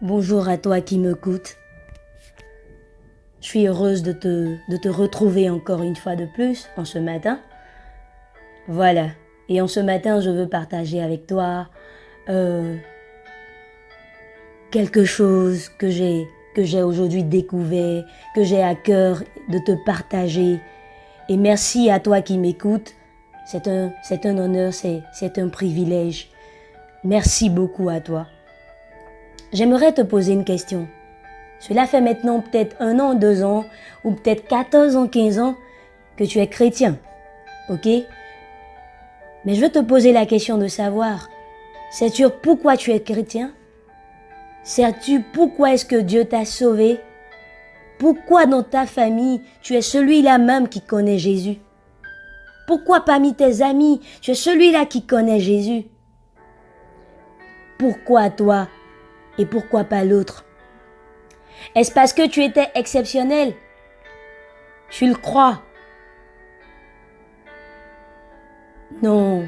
Bonjour à toi qui m'écoutes. Je suis heureuse de te retrouver encore une fois de plus en ce matin. Voilà. Et en ce matin, je veux partager avec toi quelque chose que j'ai aujourd'hui découvert, que j'ai à cœur de te partager. Et merci à toi qui m'écoutes. C'est un honneur, c'est un privilège. Merci beaucoup à toi. J'aimerais te poser une question. Cela fait maintenant peut-être 1 an, 2 ans, ou peut-être 14 ans, 15 ans que tu es chrétien. Ok? Mais je veux te poser la question de savoir, sais-tu pourquoi tu es chrétien? Sais-tu pourquoi est-ce que Dieu t'a sauvé? Pourquoi dans ta famille, tu es celui-là même qui connaît Jésus? Pourquoi parmi tes amis, tu es celui-là qui connaît Jésus? Pourquoi toi et pourquoi pas l'autre? Est-ce parce que tu étais exceptionnel? Tu le crois? Non.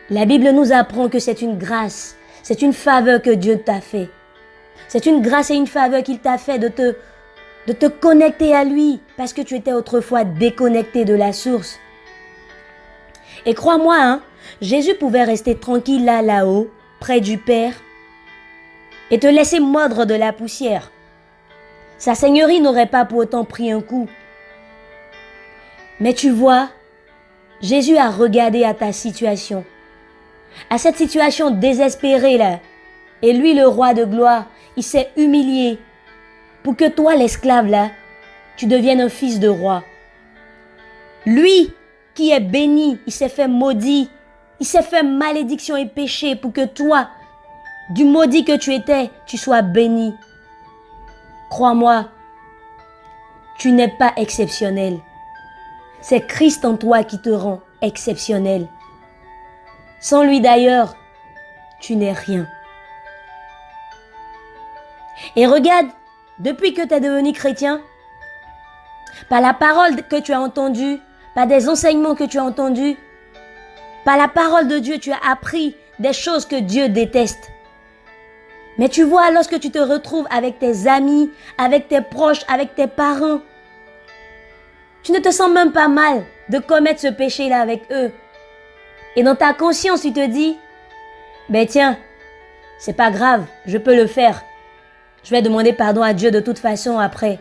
La Bible nous apprend que c'est une grâce, c'est une faveur que Dieu t'a fait. C'est une grâce et une faveur qu'il t'a fait de te connecter à lui parce que tu étais autrefois déconnecté de la source. Et crois-moi, hein, Jésus pouvait rester tranquille là-haut, près du Père, et te laisser mordre de la poussière. Sa seigneurie n'aurait pas pour autant pris un coup. Mais tu vois, Jésus a regardé à ta situation, à cette situation désespérée là, et lui, le roi de gloire, il s'est humilié pour que toi, l'esclave là, tu deviennes un fils de roi. Lui qui est béni, il s'est fait maudit, il s'est fait malédiction et péché pour que toi, du maudit que tu étais, tu sois béni. Crois-moi, tu n'es pas exceptionnel. C'est Christ en toi qui te rend exceptionnel. Sans lui d'ailleurs, tu n'es rien. Et regarde, depuis que tu es devenu chrétien, par la parole que tu as entendue, par des enseignements que tu as entendus, par la parole de Dieu, tu as appris des choses que Dieu déteste. Mais tu vois, lorsque tu te retrouves avec tes amis, avec tes proches, avec tes parents, tu ne te sens même pas mal de commettre ce péché-là avec eux. Et dans ta conscience, tu te dis, ben tiens, c'est pas grave, je peux le faire. Je vais demander pardon à Dieu de toute façon après.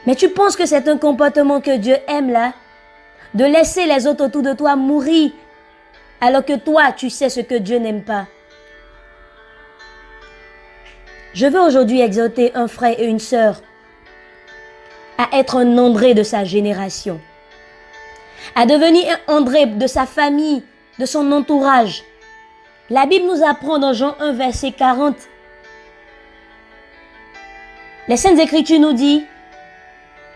Mais tu penses que c'est un comportement que Dieu aime là? De laisser les autres autour de toi mourir alors que toi, tu sais ce que Dieu n'aime pas. Je veux aujourd'hui exhorter un frère et une sœur à être un André de sa génération, à devenir un André de sa famille, de son entourage. La Bible nous apprend dans Jean 1, verset 40. Les Saintes Écritures nous disent,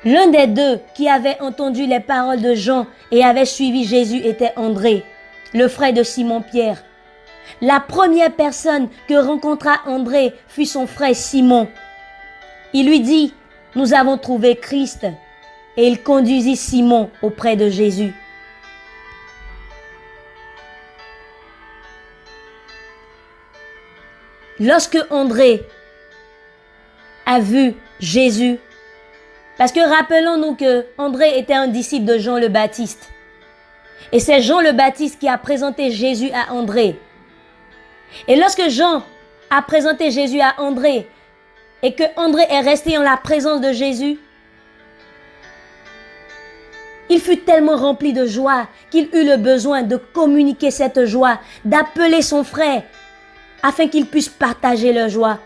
l'un des deux qui avait entendu les paroles de Jean et avait suivi Jésus était André, le frère de Simon-Pierre. La première personne que rencontra André fut son frère Simon. Il lui dit, nous avons trouvé Christ, et il conduisit Simon auprès de Jésus. Lorsque André a vu Jésus, parce que rappelons-nous que André était un disciple de Jean le Baptiste, et c'est Jean le Baptiste qui a présenté Jésus à André. Et lorsque Jean a présenté Jésus à André, et que André est resté en la présence de Jésus, il fut tellement rempli de joie qu'il eut le besoin de communiquer cette joie, d'appeler son frère, afin qu'il puisse partager leur joie.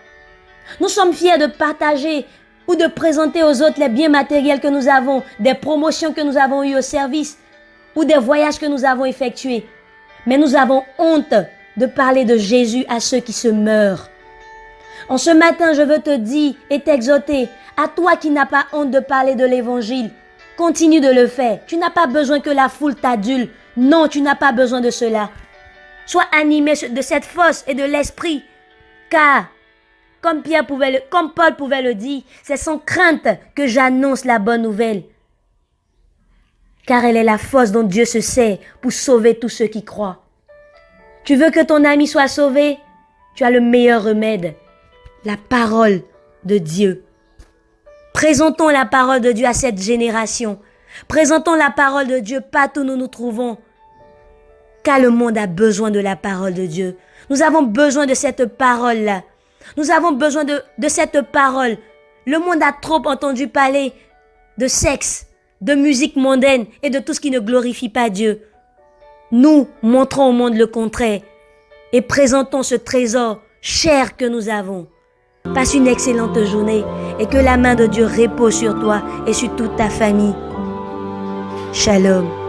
Nous sommes fiers de partager ou de présenter aux autres les biens matériels que nous avons, des promotions que nous avons eues au service, ou des voyages que nous avons effectués. Mais nous avons honte de parler de Jésus à ceux qui se meurent. En ce matin, je veux te dire et t'exhorter, à toi qui n'as pas honte de parler de l'évangile, continue de le faire. Tu n'as pas besoin que la foule t'adule. Non, tu n'as pas besoin de cela. Sois animé de cette force et de l'esprit, car, comme Paul pouvait le dire, c'est sans crainte que j'annonce la bonne nouvelle. Car elle est la force dont Dieu se sert pour sauver tous ceux qui croient. Tu veux que ton ami soit sauvé? Tu as le meilleur remède, la parole de Dieu. Présentons la parole de Dieu à cette génération. Présentons la parole de Dieu partout où nous nous trouvons. Car le monde a besoin de la parole de Dieu. Nous avons besoin de cette parole-là. Nous avons besoin de cette parole. Le monde a trop entendu parler de sexe, de musique mondaine et de tout ce qui ne glorifie pas Dieu. Nous montrons au monde le contraire et présentons ce trésor cher que nous avons. Passe une excellente journée et que la main de Dieu repose sur toi et sur toute ta famille. Shalom.